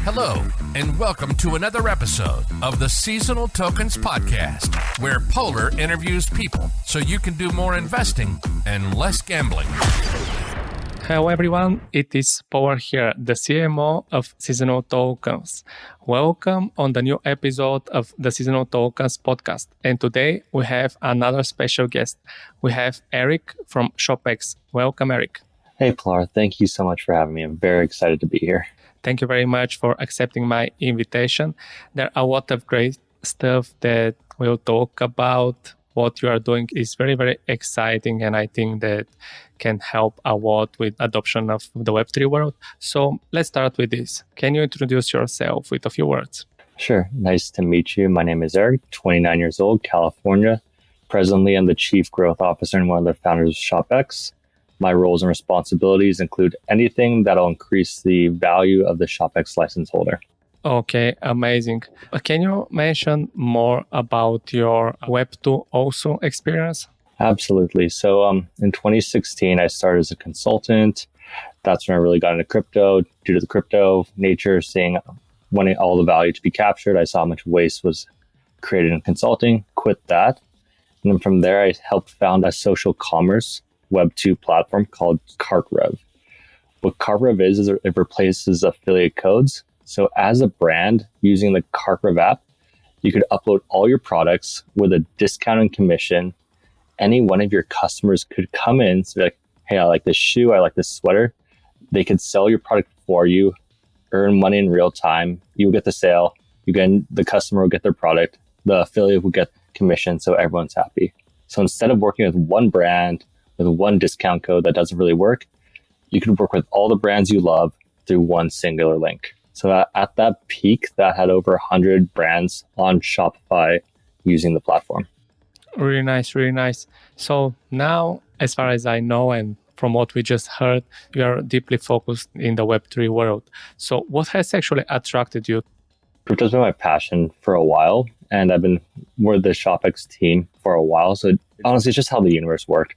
Hello, and welcome to another episode of the Seasonal Tokens Podcast, where Polar interviews people so you can do more investing and less gambling. Hello everyone, it is Polar here, the CMO of Seasonal Tokens. Welcome on the new episode of the Seasonal Tokens podcast. And today we have another special guest. We have Eric from ShopX. Welcome, Eric. Hey, Polar. Thank you so much for having me. I'm very excited to be here. Thank you very much for accepting my invitation. There are a lot of great stuff that we'll talk about. What you are doing is very, very exciting, and I think that can help a lot with adoption of the Web3 world. So let's start with this. Can you introduce yourself with a few words? Sure. Nice to meet you. My name is Eric, 29 years old, California. Presently, I'm the Chief Growth Officer and one of the founders of ShopX. My roles and responsibilities include anything that'll increase the value of the ShopX license holder. Okay, amazing. Can you mention more about your Web2 also experience? Absolutely. So in 2016, I started as a consultant. That's when I really got into crypto. Due to the crypto nature, wanting all the value to be captured, I saw how much waste was created in consulting, quit that. And then from there, I helped found a social commerce Web2 platform called CartRev. What CartRev is it replaces affiliate codes. So as a brand using the CartRev app, you could upload all your products with a discount and commission. Any one of your customers could come in and be like, hey, I like this shoe, I like this sweater. They could sell your product for you, earn money in real time. You will get the sale, the customer will get their product, the affiliate will get commission, so everyone's happy. So instead of working with one brand, with one discount code that doesn't really work, you could work with all the brands you love through one singular link. So at that peak, that had over 100 brands on Shopify using the platform. Really nice, really nice. So now, as far as I know, and from what we just heard, you are deeply focused in the Web3 world. So what has actually attracted you? Crypto's been my passion for a while, and I've been with the ShopX team for a while. So honestly, it's just how the universe worked.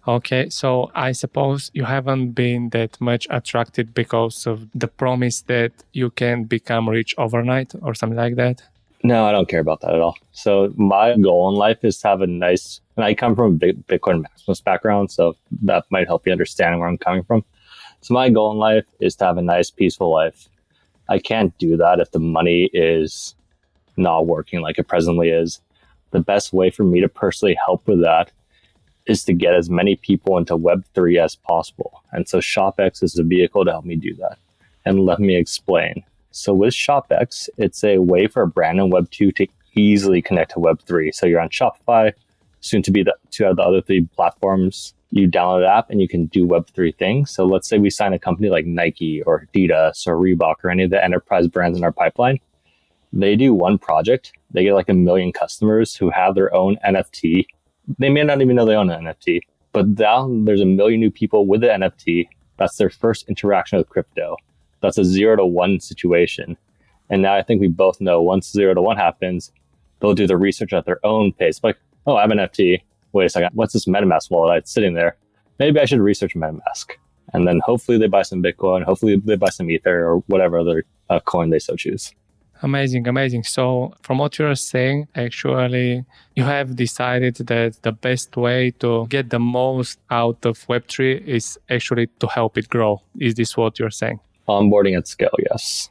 Okay, so I suppose you haven't been that much attracted because of the promise that you can become rich overnight or something like that? No, I don't care about that at all. So my goal in life is to have and I come from a Bitcoin maximalist background, so that might help you understand where I'm coming from. So my goal in life is to have a nice, peaceful life. I can't do that if the money is not working like it presently is. The best way for me to personally help with that is to get as many people into Web3 as possible. And so ShopX is a vehicle to help me do that. And let me explain. So with ShopX, it's a way for a brand in Web2 to easily connect to Web3. So you're on Shopify, soon to be to have the other three platforms. You download the app and you can do Web3 things. So let's say we sign a company like Nike or Adidas or Reebok or any of the enterprise brands in our pipeline. They do one project. They get like 1 million customers who have their own NFT. They may not even know they own an NFT, but now there's 1 million new people with the NFT. That's their first interaction with crypto. That's a 0 to 1 situation. And now I think we both know once 0 to 1 happens, they'll do the research at their own pace. Like, oh, I have an NFT. Wait a second. What's this MetaMask wallet that's sitting there? Maybe I should research MetaMask. And then hopefully they buy some Bitcoin. Hopefully they buy some Ether or whatever other coin they so choose. Amazing, amazing. So from what you're saying, actually, you have decided that the best way to get the most out of Web3 is actually to help it grow. Is this what you're saying? Onboarding at scale, yes.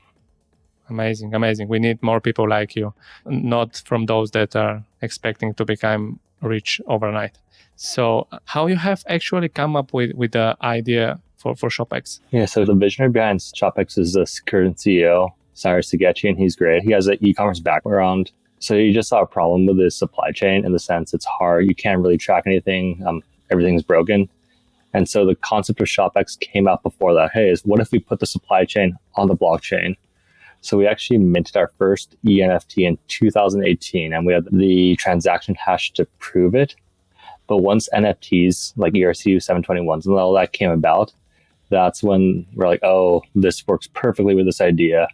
Amazing, amazing. We need more people like you, not from those that are expecting to become rich overnight. So how you have actually come up with the idea for ShopX? Yeah, so the visionary behind ShopX is the current CEO, Cyrus Sagechi, and he's great. He has an e-commerce background. So he just saw a problem with his supply chain in the sense it's hard. You can't really track anything. Everything's broken. And so the concept of ShopX came out before that. Hey, what if we put the supply chain on the blockchain? So we actually minted our first ENFT in 2018, and we had the transaction hash to prove it. But once NFTs like ERC 721s and all that came about, that's when we're like, oh, this works perfectly with this idea.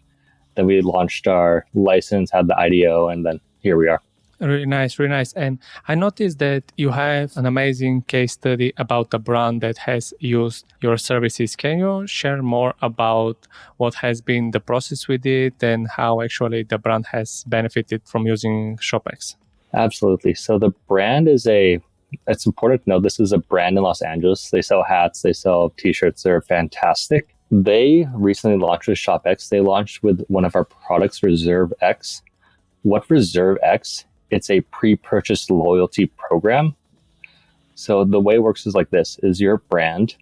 Then we launched our license, had the IDO, and then here we are. Really nice, really nice. And I noticed that you have an amazing case study about a brand that has used your services. Can you share more about what has been the process with it and how actually the brand has benefited from using ShopX? Absolutely. So the brand it's important to know this is a brand in Los Angeles. They sell hats, they sell t-shirts. They're fantastic. They recently launched with ShopX. They launched with one of our products, Reserve X. What Reserve X? It's a pre-purchase loyalty program. So the way it works is like this: is your brand,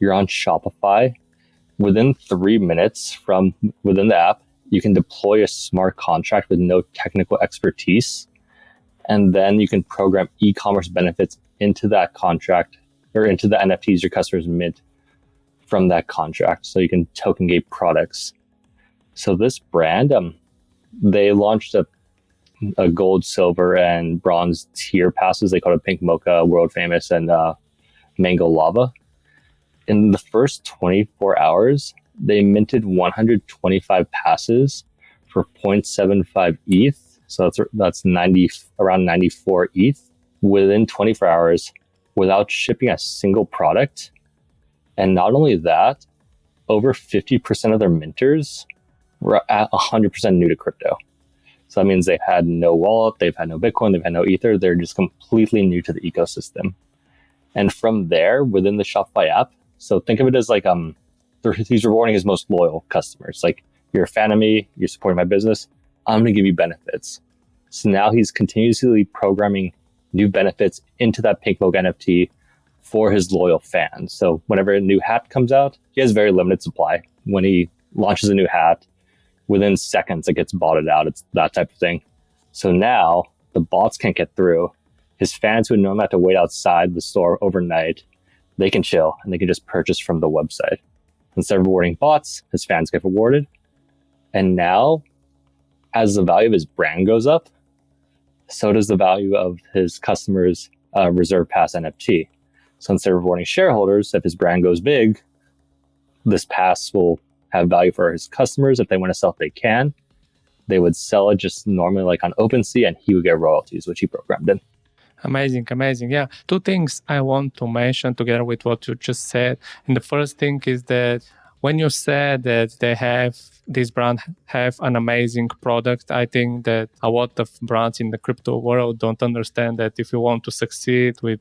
you're on Shopify. Within 3 minutes from within the app, you can deploy a smart contract with no technical expertise. And then you can program e-commerce benefits into that contract or into the NFTs your customers mint from that contract. So you can token gate products. So this brand, they launched a gold, silver, and bronze tier passes. They call it Pink Mocha, World Famous, and Mango Lava. In the first 24 hours, they minted 125 passes for 0.75 ETH. So that's around 94 ETH within 24 hours without shipping a single product. And not only that, over 50% of their minters were at 100% new to crypto. So that means they had no wallet, they've had no Bitcoin, they've had no Ether. They're just completely new to the ecosystem. And from there, within the Shopify app, so think of it as like he's rewarding his most loyal customers. Like, you're a fan of me, you're supporting my business, I'm going to give you benefits. So now he's continuously programming new benefits into that Pink Mocha NFT for his loyal fans. So whenever a new hat comes out, he has very limited supply. When he launches a new hat, within seconds it gets botted out. It's that type of thing. So now the bots can't get through. His fans who normally have to wait outside the store overnight, they can chill and they can just purchase from the website. Instead of rewarding bots, his fans get rewarded. And now, as the value of his brand goes up, so does the value of his customers' Reserve Pass NFT. So instead of rewarding shareholders, if his brand goes big, this pass will have value for his customers. If they want to sell it, they can. They would sell it just normally like on OpenSea, and he would get royalties, which he programmed in. Amazing, amazing. Yeah. Two things I want to mention together with what you just said. And the first thing is that when you said that this brand have an amazing product, I think that a lot of brands in the crypto world don't understand that if you want to succeed with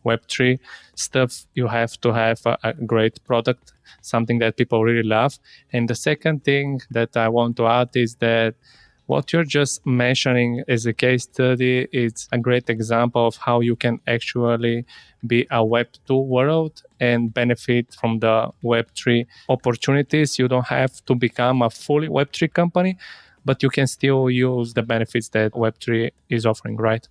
Web3 stuff, you have to have a great product, something that people really love. And the second thing that I want to add is that what you're just mentioning as a case study is a great example of how you can actually be a Web2 world and benefit from the Web3 opportunities. You don't have to become a fully Web3 company, but you can still use the benefits that Web3 is offering, right?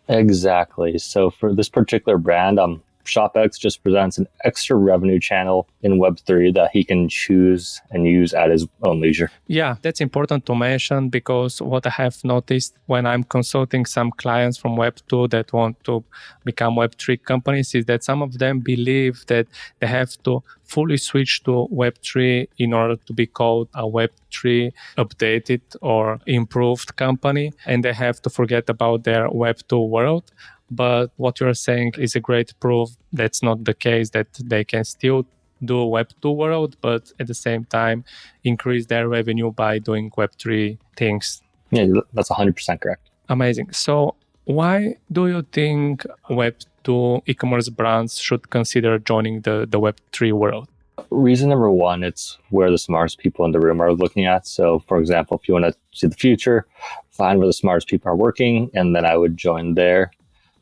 Exactly. So for this particular brand, ShopX just presents an extra revenue channel in Web3 that he can choose and use at his own leisure. Yeah, that's important to mention because what I have noticed when I'm consulting some clients from Web2 that want to become Web3 companies is that some of them believe that they have to fully switch to Web3 in order to be called a Web3 updated or improved company, and they have to forget about their Web2 world. But what you're saying is a great proof that's not the case, that they can still do Web2 world, but at the same time increase their revenue by doing Web3 things. Yeah, that's 100% correct. Amazing. So why do you think Web2 e-commerce brands should consider joining the Web3 world? Reason number one, it's where the smartest people in the room are looking at. So, for example, if you want to see the future, find where the smartest people are working, and then I would join there.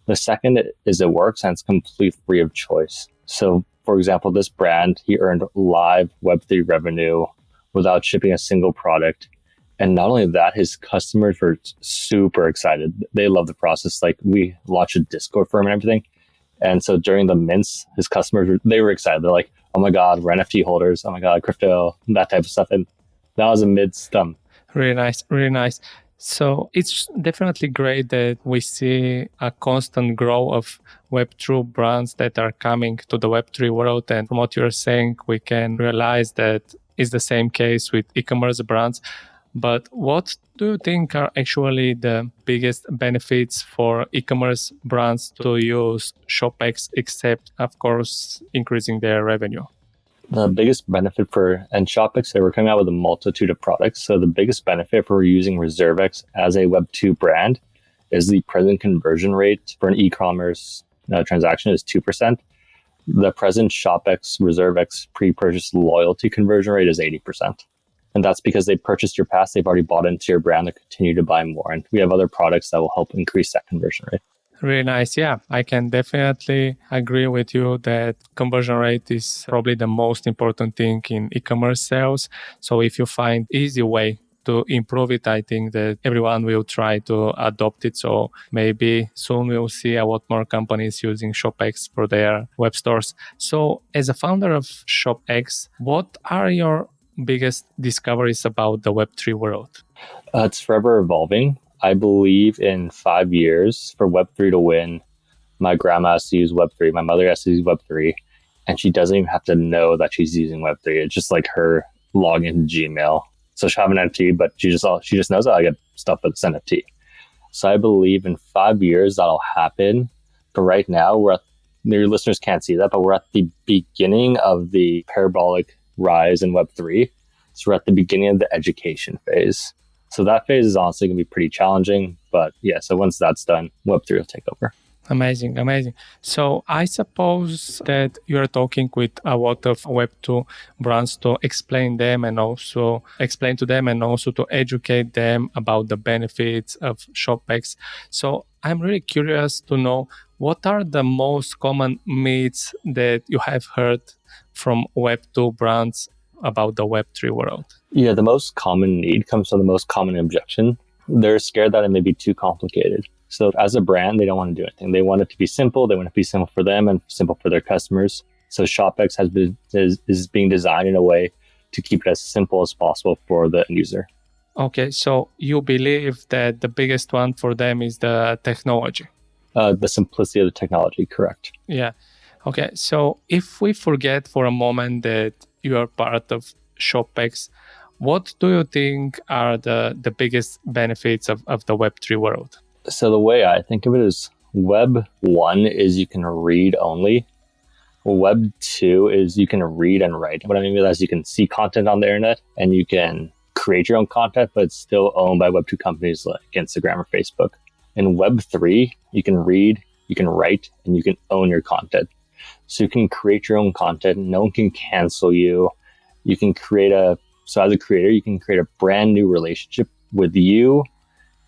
The second is it works and it's complete free of choice. So, for example, this brand, he earned live Web3 revenue without shipping a single product. And not only that, his customers were super excited. They love the process. Like, we launched a Discord for him and everything. And so during the mints, his customers, they were excited. They're like, oh my God, we're NFT holders. Oh my God, crypto, that type of stuff. And that was amidst them. Really nice, really nice. So it's definitely great that we see a constant growth of Web2 brands that are coming to the Web3 world. And from what you're saying, we can realize that it's the same case with e-commerce brands. But what do you think are actually the biggest benefits for e-commerce brands to use ShopX, except, of course, increasing their revenue? The biggest benefit and ShopX, they were coming out with a multitude of products. So the biggest benefit for using ReserveX as a Web2 brand is the present conversion rate for an e-commerce transaction is 2%. The present ShopX ReserveX pre-purchase loyalty conversion rate is 80%. And that's because they purchased your pass, they've already bought into your brand, they continue to buy more. And we have other products that will help increase that conversion rate. Really nice. Yeah, I can definitely agree with you that conversion rate is probably the most important thing in e-commerce sales. So if you find easy way to improve it, I think that everyone will try to adopt it. So maybe soon we'll see a lot more companies using ShopX for their web stores. So as a founder of ShopX, what are your biggest discoveries about the Web3 world? It's forever evolving. I believe in 5 years for Web3 to win, my grandma has to use Web3, my mother has to use Web3, and she doesn't even have to know that she's using Web3. It's just like her login Gmail. So she'll have an NFT, but she just knows that I get stuff with this NFT. So I believe in 5 years that'll happen. But right now, your listeners can't see that, but we're at the beginning of the parabolic rise in Web3. So we're at the beginning of the education phase. So that phase is honestly going to be pretty challenging. But yeah, so once that's done, Web3 will take over. Amazing, amazing. So I suppose that you're talking with a lot of Web2 brands to explain to them and also to educate them about the benefits of ShopX. So I'm really curious to know, what are the most common myths that you have heard from Web2 brands about the Web3 world? Yeah, the most common need comes from the most common objection. They're scared that it may be too complicated. So as a brand, they don't want to do anything. They want it to be simple. They want it to be simple for them and simple for their customers. So ShopX is being designed in a way to keep it as simple as possible for the end user. Okay, so you believe that the biggest one for them is the technology? The simplicity of the technology, correct. Yeah. Okay, so if we forget for a moment that you are part of ShopX, what do you think are the biggest benefits of the Web3 world? So the way I think of it is Web 1 is you can read only. Web 2 is you can read and write. What I mean by that is you can see content on the internet and you can create your own content, but it's still owned by Web 2 companies like Instagram or Facebook. In Web 3, you can read, you can write, and you can own your content. So you can create your own content. No one can cancel you. You can so as a creator, you can create a brand new relationship with you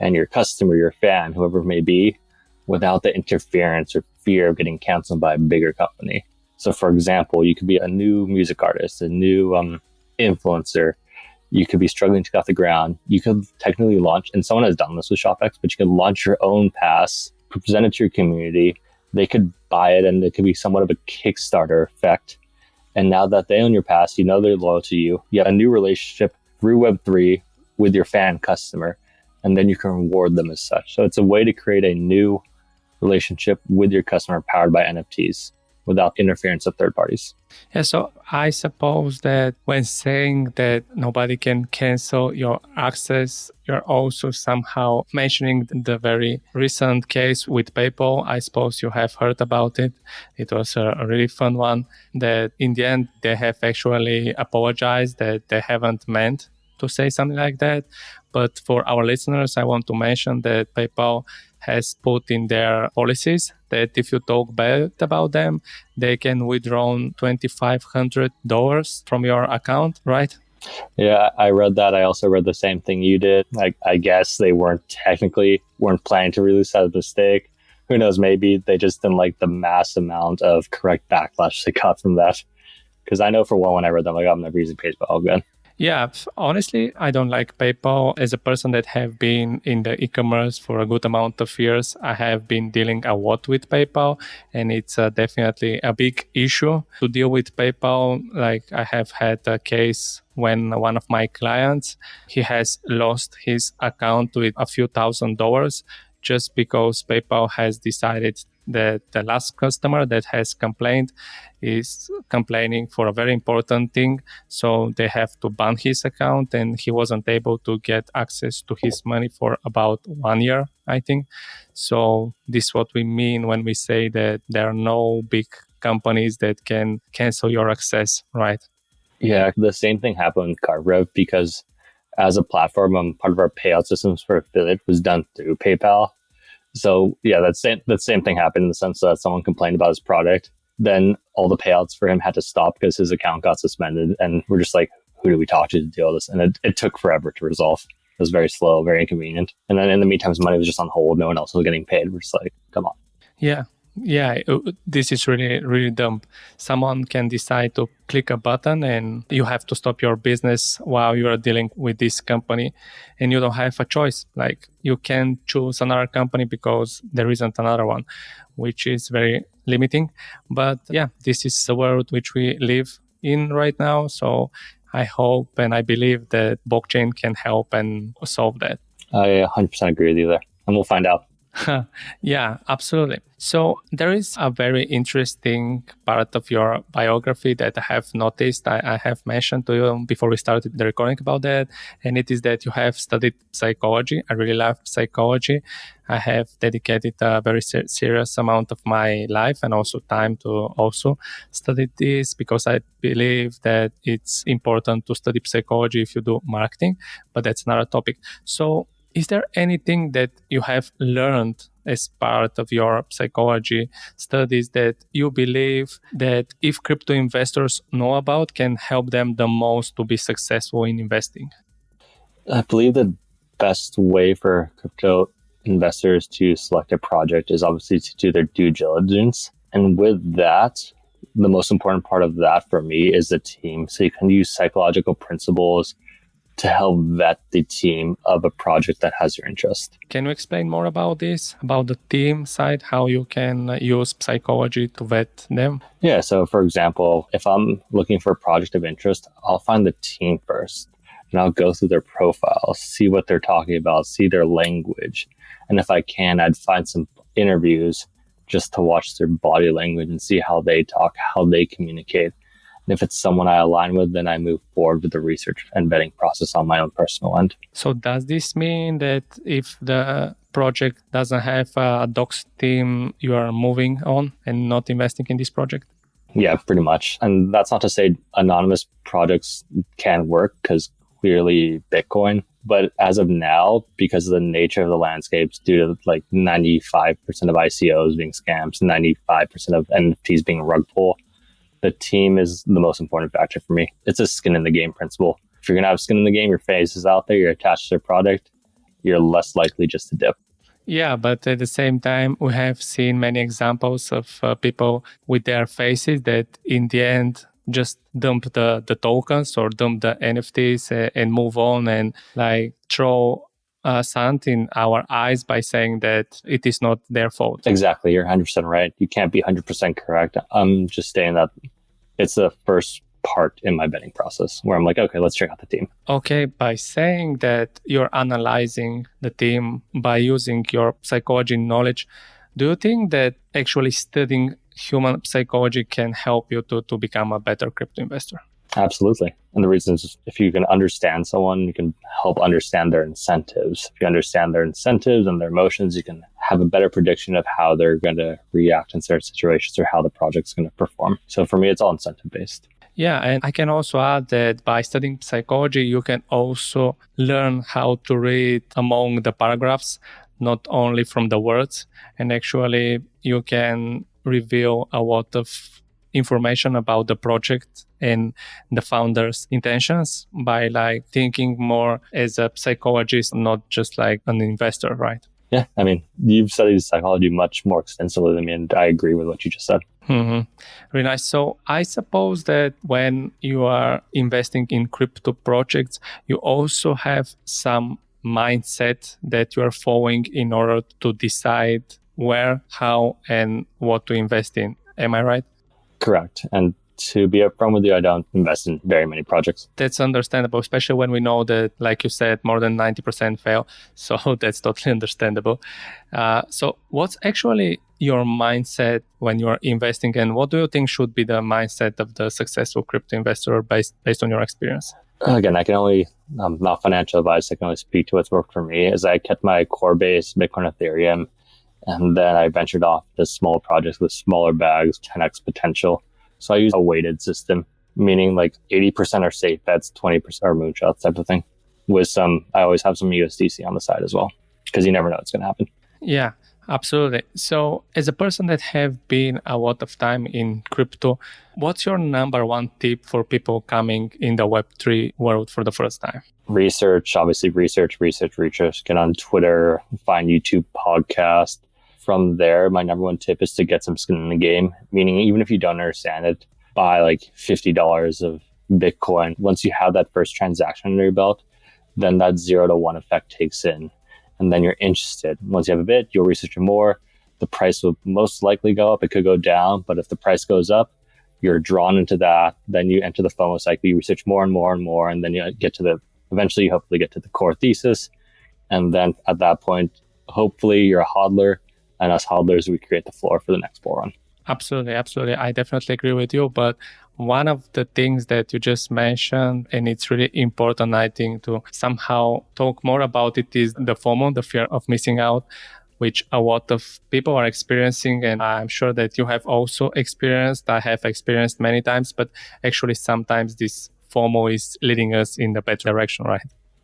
and your customer, your fan, whoever it may be, without the interference or fear of getting canceled by a bigger company. So for example, you could be a new music artist, a new influencer. You could be struggling to get off the ground. You could technically launch, and someone has done this with ShopX, but you could launch your own pass, present it to your community. They could buy it, and it could be somewhat of a Kickstarter effect. And now that they own your pass, you know they're loyal to you. You have a new relationship through Web3 with your fan customer, and then you can reward them as such. So it's a way to create a new relationship with your customer powered by NFTs without interference of third parties. Yeah, so I suppose that when saying that nobody can cancel your access, you're also somehow mentioning the very recent case with PayPal. I suppose you have heard about it. It was a really fun one that in the end, they have actually apologized that they haven't meant to say something like that. But for our listeners, I want to mention that PayPal has put in their policies that if you talk bad about them, they can withdraw $2,500 from your account, right? Yeah, I read that. I also read the same thing you did. I guess they weren't planning to release that as a mistake. Who knows? Maybe they just didn't like the mass amount of correct backlash they got from that. Because I know for one, when I read them, I'm never using PayPal again. Yeah, honestly, I don't like PayPal. As a person that have been in the e-commerce for a good amount of years, I have been dealing a lot with PayPal, and it's definitely a big issue to deal with PayPal. Like I have had a case when one of my clients, he has lost his account with a few $1,000s just because PayPal has decided that the last customer that has complained is complaining for a very important thing. So they have to ban his account, and he wasn't able to get access to his money for about 1 year, I think. So this is what we mean when we say that there are no big companies that can cancel your access, right? Yeah, the same thing happened with CarRev because as a platform, part of our payout systems for affiliate was done through PayPal. So yeah, that same thing happened in the sense that someone complained about his product. Then all the payouts for him had to stop because his account got suspended. And we're just like, who do we talk to deal with this? And it took forever to resolve. It was very slow, very inconvenient. And then in the meantime, his money was just on hold. No one else was getting paid. We're just like, come on. Yeah. This is really, really dumb. Someone can decide to click a button and you have to stop your business while you are dealing with this company, and you don't have a choice. Like, you can choose another company because there isn't another one, which is very limiting. But yeah, this is the world which we live in right now. So I hope and I believe that blockchain can help and solve that. I 100% agree with you there. And we'll find out. Yeah, absolutely. So there is a very interesting part of your biography that I have noticed. I have mentioned to you before we started the recording about that. And it is that you have studied psychology. I really love psychology. I have dedicated a very serious amount of my life and also time to also study this, because I believe that it's important to study psychology if you do marketing, but that's another topic. So is there anything that you have learned as part of your psychology studies that you believe that if crypto investors know about can help them the most to be successful in investing? I believe the best way for crypto investors to select a project is obviously to do their due diligence. And with that, the most important part of that for me is the team. So you can use psychological principles to help vet the team of a project that has your interest. Can you explain more about this, about the team side, how you can use psychology to vet them? Yeah, so for example, if I'm looking for a project of interest, I'll find the team first and I'll go through their profiles, see what they're talking about, see their language. And if I can, I'd find some interviews just to watch their body language and see how they talk, how they communicate. And if it's someone I align with, then I move forward with the research and vetting process on my own personal end. So does this mean that if the project doesn't have a docs team, you are moving on and not investing in this project? Yeah, pretty much. And that's not to say anonymous projects can work, because clearly Bitcoin. But as of now, because of the nature of the landscapes, due to like 95% of ICOs being scams, 95% of NFTs being a rug pull, the team is the most important factor for me. It's a skin in the game principle. If you're going to have skin in the game, your face is out there, you're attached to their product, you're less likely just to dip. Yeah, but at the same time, we have seen many examples of people with their faces that in the end just dump the tokens or dump the NFTs and move on and like throw sand in our eyes by saying that it is not their fault. Exactly. You're 100% right. You can't be 100% correct. I'm just saying that it's the first part in my betting process where I'm like, okay, let's check out the team. Okay, by saying that you're analyzing the team by using your psychology knowledge, do you think that actually studying human psychology can help you to become a better crypto investor? Absolutely. And the reason is if you can understand someone, you can help understand their incentives. If you understand their incentives and their emotions, you can have a better prediction of how they're going to react in certain situations or how the project's going to perform. So for me, it's all incentive based. Yeah, and I can also add that by studying psychology, you can also learn how to read among the paragraphs, not only from the words. And actually, you can reveal a lot of information about the project and the founder's intentions by like thinking more as a psychologist, not just like an investor, right? Yeah, I mean, you've studied psychology much more extensively than me, and I agree with what you just said. Mm-hmm. Really nice. So I suppose that when you are investing in crypto projects, you also have some mindset that you are following in order to decide where, how, and what to invest in. Am I right? Correct. And to be upfront with you, I don't invest in very many projects. That's understandable, especially when we know that, like you said, more than 90% fail. So that's totally understandable. So what's actually your mindset when you're investing, and what do you think should be the mindset of the successful crypto investor based on your experience? Again, I can only, not financial advice, I can only speak to what's worked for me. Is I kept my core base, Bitcoin, Ethereum, and then I ventured off to small projects with smaller bags, 10x potential. So I use a weighted system, meaning like 80% are safe bets, 20% are moonshots type of thing. I always have some USDC on the side as well, because you never know what's going to happen. Yeah, absolutely. So as a person that have been a lot of time in crypto, what's your number one tip for people coming in the Web3 world for the first time? Research, obviously research. Get on Twitter, find YouTube podcast. From there, my number one tip is to get some skin in the game, meaning even if you don't understand it, buy like $50 of Bitcoin. Once you have that first transaction under your belt, then that 0 to 1 effect takes in. And then you're interested. Once you have a bit, you'll research it more. The price will most likely go up. It could go down, but if the price goes up, you're drawn into that. Then you enter the FOMO cycle. You research more and more and more, and then you eventually you hopefully get to the core thesis. And then at that point, hopefully you're a hodler, and us hodlers, we create the floor for the next bull run. Absolutely. I definitely agree with you. But one of the things that you just mentioned, and it's really important, I think, to somehow talk more about it, is the FOMO, the fear of missing out, which a lot of people are experiencing. And I'm sure that you have also experienced. I have experienced many times, but actually sometimes this FOMO is leading us in the bad direction, right?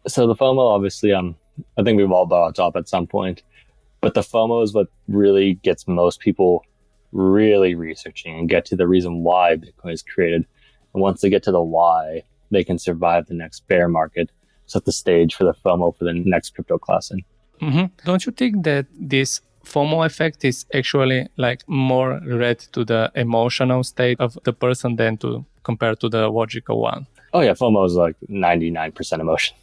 So the FOMO, obviously, I think we've all bought top at some point. But the FOMO is what really gets most people really researching and get to the reason why Bitcoin is created. And once they get to the why, they can survive the next bear market, set the stage for the FOMO for the next crypto class in. Mm-hmm. Don't you think that this FOMO effect is actually like more related to the emotional state of the person than compared to the logical one? Oh yeah, FOMO is like 99% emotion.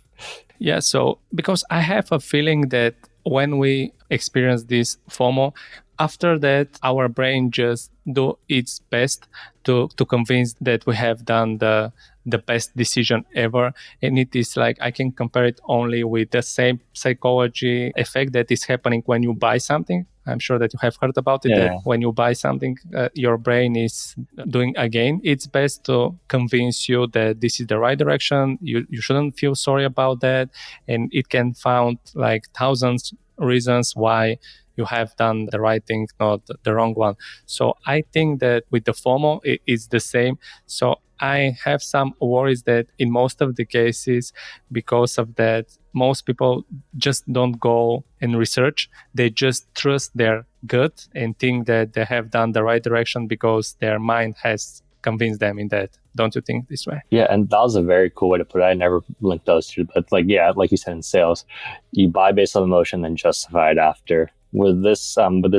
Yeah, so because I have a feeling that when we experience this FOMO, after that, our brain just do its best to convince that we have done the best decision ever. And it is like, I can compare it only with the same psychology effect that is happening when you buy something. I'm sure that you have heard about it, that when you buy something, your brain is doing again its best to convince you that this is the right direction. You shouldn't feel sorry about that. And it can find like thousands reasons why you have done the right thing, not the wrong one. So I think that with the FOMO, it is the same. So I have some worries that in most of the cases, because of that, most people just don't go and research. They just trust their gut and think that they have done the right direction because their mind has convinced them in that. Don't you think this way? Yeah, and that was a very cool way to put it. I never linked those two, but like you said in sales, you buy based on emotion, then justify it after. With this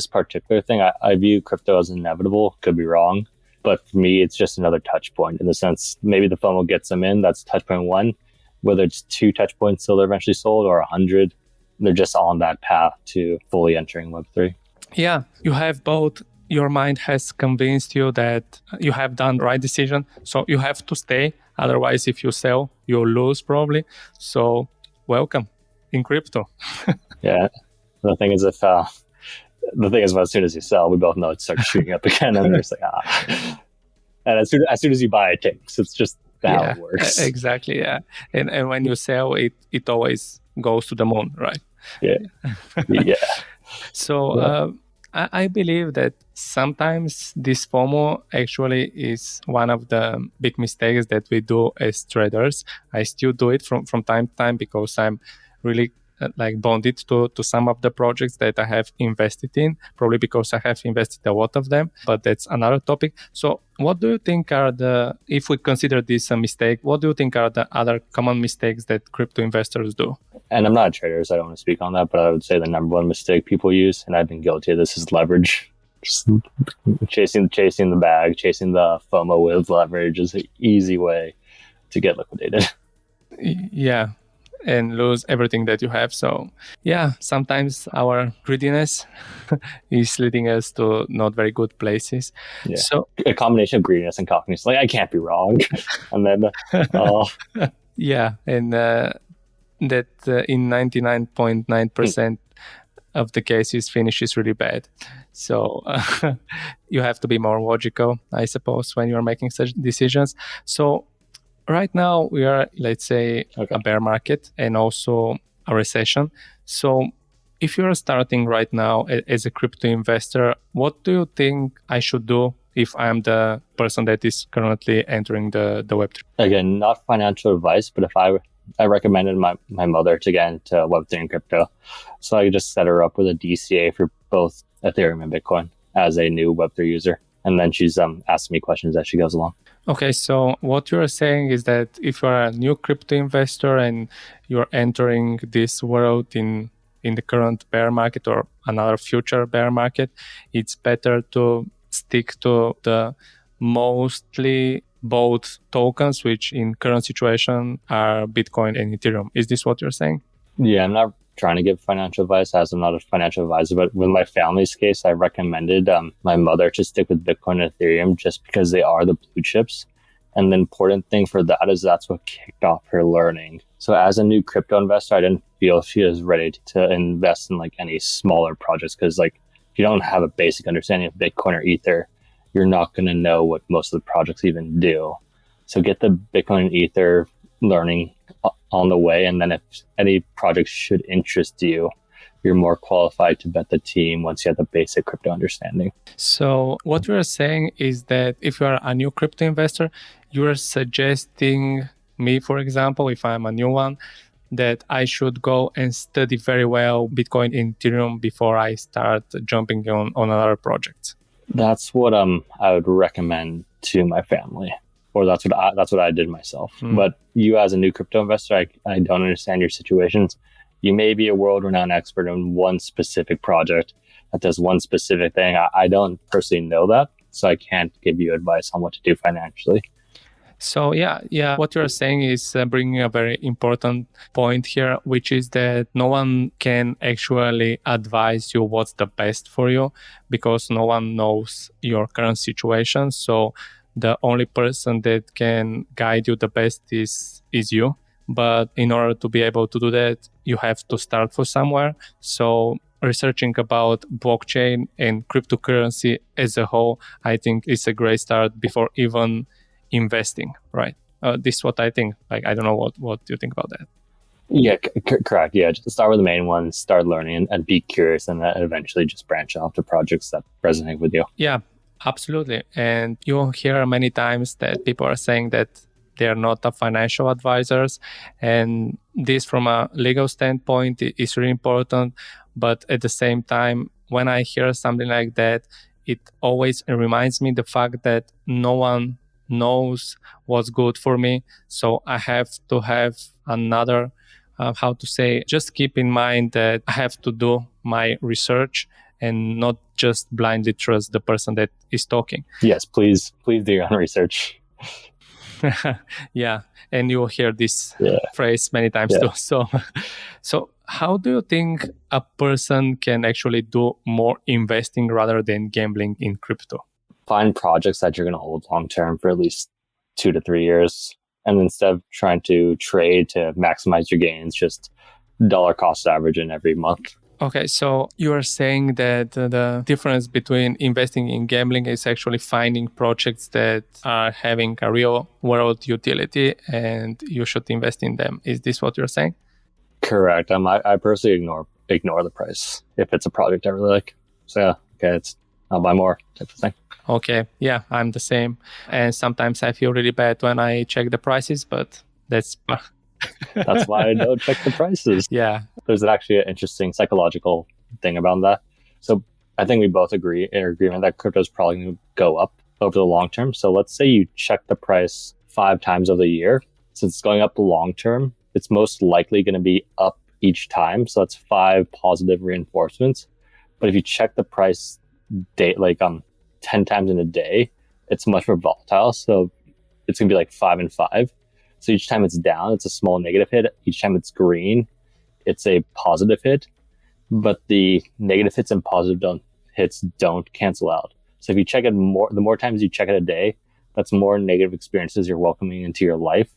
particular thing, I view crypto as inevitable. Could be wrong, but for me, it's just another touch point in the sense maybe the FOMO gets them in. That's touch point one. Whether it's 2 touch points till they're eventually sold or 100, they're just on that path to fully entering Web3. Yeah, you have both. Your mind has convinced you that you have done the right decision, so you have to stay. Otherwise, if you sell, you'll lose probably. So, welcome in crypto. Yeah. The thing is, as soon as you sell, we both know it starts shooting up again, and there's like and as soon as you buy, it takes. It's just how it works. Exactly. Yeah, and when you sell, it always goes to the moon, right? Yeah. Yeah. So I believe that sometimes this FOMO actually is one of the big mistakes that we do as traders. I still do it from time to time because I'm really like bonded to some of the projects that I have invested in, probably because I have invested a lot of them, but that's another topic. So what do you think are if we consider this a mistake, what do you think are the other common mistakes that crypto investors do? And I'm not a trader, so I don't want to speak on that, but I would say the number one mistake people use, and I've been guilty of this, is leverage. Just chasing the bag, chasing the FOMO with leverage is an easy way to get liquidated. Yeah. And lose everything that you have. So yeah, sometimes our greediness is leading us to not very good places. Yeah. So a combination of greediness and cockiness, like I can't be wrong. And then yeah, and that in 99.9% of the cases finishes really bad. So you have to be more logical, I suppose, when you're making such decisions. So right now we are, let's say, Okay. a bear market and also a recession. So if you're starting right now as a crypto investor, what do you think I should do if I'm the person that is currently entering the Web3? Again, not financial advice, but if I recommended my mother to get into Web3 and crypto. So I just set her up with a DCA for both Ethereum and Bitcoin as a new Web3 user. And then she's asking me questions as she goes along. Okay, so what you're saying is that if you're a new crypto investor and you're entering this world in the current bear market or another future bear market, it's better to stick to the mostly both tokens, which in current situation are Bitcoin and Ethereum. Is this what you're saying? Yeah, I'm not trying to give financial advice as I'm not a financial advisor, but with my family's case, I recommended my mother to stick with Bitcoin and Ethereum just because they are the blue chips. And the important thing for that is that's what kicked off her learning. So as a new crypto investor, I didn't feel she was ready to invest in like any smaller projects because like if you don't have a basic understanding of Bitcoin or Ether, you're not going to know what most of the projects even do. So get the Bitcoin and Ether learning on the way. And then if any project should interest you, you're more qualified to bet the team once you have the basic crypto understanding. So what you're saying is that if you are a new crypto investor, you're suggesting me, for example, if I'm a new one, that I should go and study very well Bitcoin and Ethereum before I start jumping on other projects. That's what I would recommend to my family, or that's what I did myself. But you, as a new crypto investor, I don't understand your situations. You may be a world-renowned expert in one specific project that does one specific thing. I don't personally know that, so I can't give you advice on what to do financially. So yeah, what you're saying is bringing a very important point here, which is that no one can actually advise you what's the best for you because no one knows your current situation. So the only person that can guide you the best is you. But in order to be able to do that, you have to start from somewhere. So researching about blockchain and cryptocurrency as a whole, I think is a great start before even investing, right? This is what I think. Like, I don't know what do you think about that? Yeah, correct. Yeah, just start with the main ones, start learning and be curious, and then eventually just branch off to projects that resonate with you. Yeah, absolutely. And you'll hear many times that people are saying that they're not a financial advisors. And this from a legal standpoint is really important. But at the same time, when I hear something like that, it always reminds me the fact that no one knows what's good for me. So I have to have another, just keep in mind that I have to do my research and not just blindly trust the person that is talking. Yes, please do your own research. Yeah, and you'll hear this phrase many times too. So how do you think a person can actually do more investing rather than gambling in crypto? Find projects that you're going to hold long term for at least 2 to 3 years. And instead of trying to trade to maximize your gains, just dollar cost average in every month. Okay, so you are saying that the difference between investing in gambling is actually finding projects that are having a real world utility and you should invest in them. Is this what you're saying? Correct. I personally ignore the price if it's a project I really like. So yeah, okay, I'll buy more type of thing. Okay, yeah, I'm the same. And sometimes I feel really bad when I check the prices, but that's why I don't check the prices. Yeah. There's actually an interesting psychological thing about that. So I think we both agree in agreement that crypto is probably going to go up over the long term. So let's say you check the price 5 times over the year. Since it's going up the long term, it's most likely going to be up each time. So that's 5 positive reinforcements. But if you check the price 10 times in a day, it's much more volatile. So it's going to be like 5 and 5. So each time it's down, it's a small negative hit. Each time it's green, it's a positive hit. But the negative hits and positive hits don't cancel out. So if you check it the more times you check it a day, that's more negative experiences you're welcoming into your life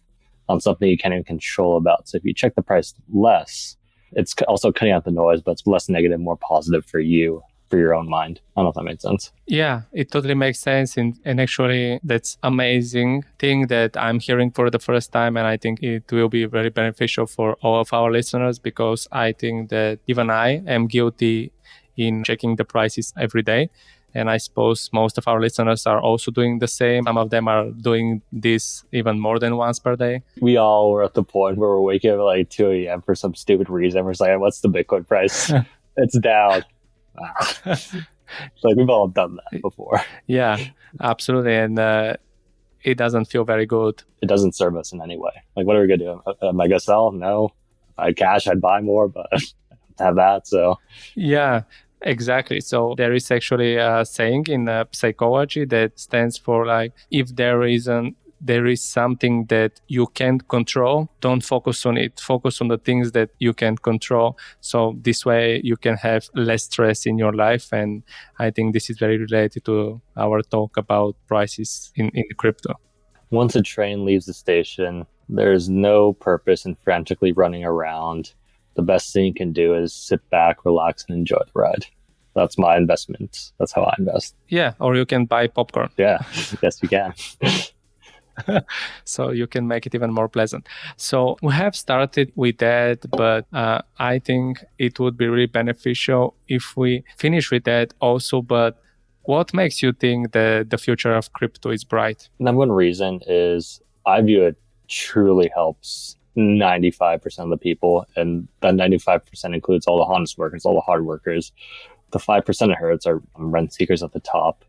on something you can't even control about. So if you check the price less, it's also cutting out the noise, but it's less negative, more positive for you for your own mind. I don't know if that makes sense. Yeah, it totally makes sense. And actually, that's amazing thing that I'm hearing for the first time. And I think it will be very beneficial for all of our listeners, because I think that even I am guilty in checking the prices every day. And I suppose most of our listeners are also doing the same. Some of them are doing this even more than once per day. We all were at the point where we're waking up at like 2 a.m. for some stupid reason. We're like, what's the Bitcoin price? It's down. Like, we've all done that before. Yeah, absolutely. And it doesn't feel very good. It doesn't serve us in any way. Like, what are we going to do? Am I going to sell? No. If I had cash, I'd buy more, but I don't have that. So, yeah. Exactly. So there is actually a saying in psychology that stands for like, if there is something that you can't control, don't focus on it. Focus on the things that you can control. So this way you can have less stress in your life. And I think this is very related to our talk about prices in crypto. Once a train leaves the station, there's no purpose in frantically running around. The best thing you can do is sit back, relax, and enjoy the ride. That's my investment. That's how I invest. Yeah, or you can buy popcorn. Yeah, yes, you can. So you can make it even more pleasant. So we have started with that, but I think it would be really beneficial if we finish with that also. But what makes you think that the future of crypto is bright? Number one reason is I view it truly helps 95% of the people, and that 95% includes all the honest workers, all the hard workers. The 5% it hurts are rent seekers at the top.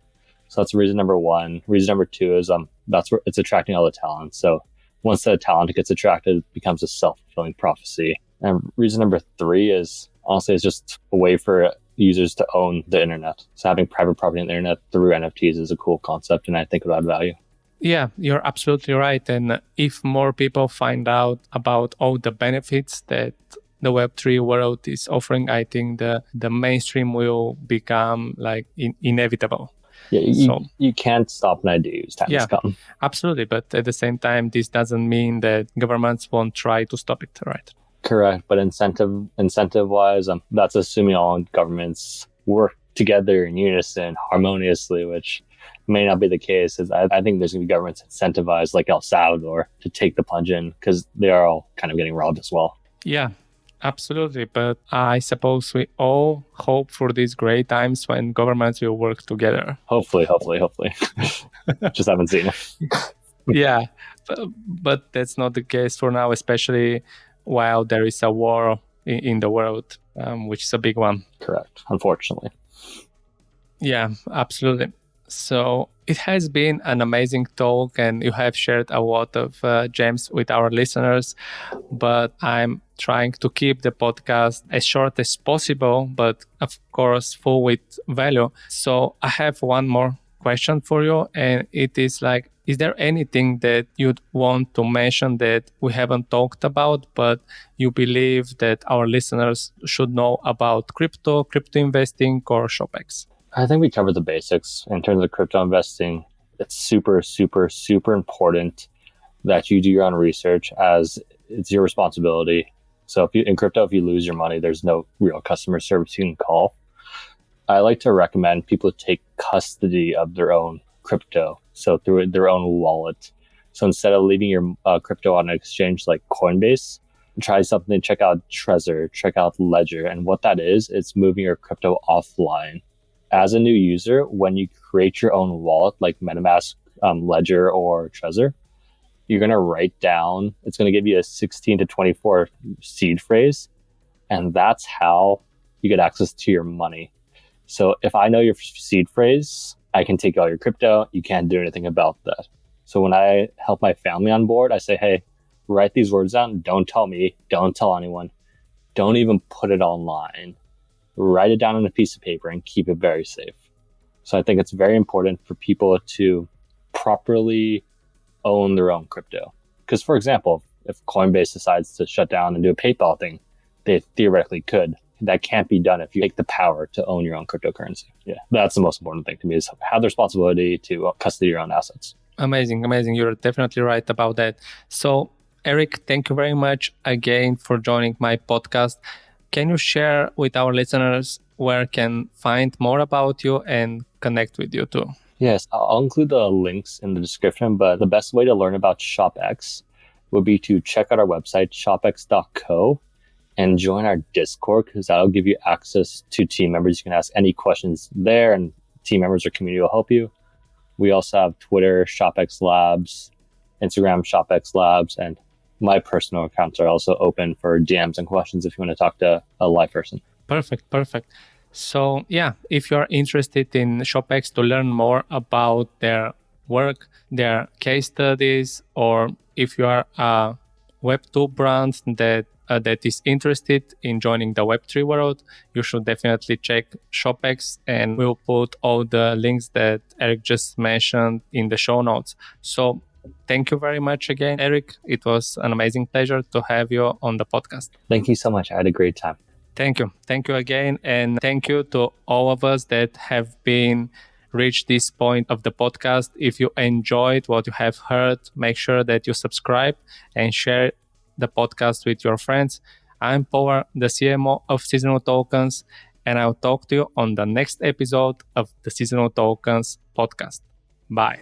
So that's reason number one. Reason number two is that's where it's attracting all the talent. So once the talent gets attracted, it becomes a self-fulfilling prophecy. And reason number three is honestly it's just a way for users to own the internet. So having private property on the internet through NFTs is a cool concept, and I think it would add value. Yeah, you're absolutely right. And if more people find out about all the benefits that the Web3 world is offering, I think the mainstream will become like inevitable. Yeah, you can't stop an idea whose time has come. Absolutely. But at the same time, this doesn't mean that governments won't try to stop it, right? Correct. But incentive-wise, that's assuming all governments work together in unison, harmoniously, which may not be the case. I think there's going to be governments incentivized, like El Salvador, to take the plunge in, because they are all kind of getting robbed as well. Yeah, absolutely. But I suppose we all hope for these great times when governments will work together. Hopefully. Just haven't seen it. Yeah, but that's not the case for now, especially while there is a war in the world, which is a big one. Correct, unfortunately. Yeah, absolutely. So it has been an amazing talk, and you have shared a lot of gems with our listeners, but I'm trying to keep the podcast as short as possible, but of course full with value. So I have one more question for you, and it is like, is there anything that you'd want to mention that we haven't talked about, but you believe that our listeners should know about crypto investing, or ShopX? I think we covered the basics in terms of crypto investing. It's super, super, super important that you do your own research, as it's your responsibility. So in crypto, if you lose your money, there's no real customer service you can call. I like to recommend people take custody of their own crypto, so through their own wallet. So instead of leaving your crypto on an exchange like Coinbase, try something, check out Trezor, check out Ledger. And what that is, it's moving your crypto offline. As a new user, when you create your own wallet like MetaMask, Ledger, or Trezor, you're going to write down, it's going to give you a 16 to 24 seed phrase, and that's how you get access to your money. So if I know your seed phrase, I can take all your crypto. You can't do anything about that. So when I help my family on board, I say, hey, write these words down. Don't tell me. Don't tell anyone. Don't even put it online. Write it down on a piece of paper and keep it very safe. So I think it's very important for people to properly own their own crypto. Because, for example, if Coinbase decides to shut down and do a PayPal thing, they theoretically could. That can't be done if you take the power to own your own cryptocurrency. Yeah, that's the most important thing to me, is have the responsibility to custody your own assets. Amazing. You're definitely right about that. So, Eric, thank you very much again for joining my podcast. Can you share with our listeners where can find more about you and connect with you too? Yes, I'll include the links in the description, but the best way to learn about ShopX would be to check out our website, shopx.co, and join our Discord, because that'll give you access to team members. You can ask any questions there, and team members or community will help you. We also have Twitter, ShopX Labs, Instagram, ShopX Labs, and my personal accounts are also open for DMs and questions if you want to talk to a live person. Perfect. So yeah, if you're interested in ShopX to learn more about their work, their case studies, or if you are a Web2 brand that is interested in joining the Web3 world, you should definitely check ShopX, and we'll put all the links that Eric just mentioned in the show notes. So thank you very much again, Eric. It was an amazing pleasure to have you on the podcast. Thank you so much. I had a great time. Thank you. Thank you again. And thank you to all of us that have been reached this point of the podcast. If you enjoyed what you have heard, make sure that you subscribe and share the podcast with your friends. I'm Power, the CMO of Seasonal Tokens, and I'll talk to you on the next episode of the Seasonal Tokens podcast. Bye.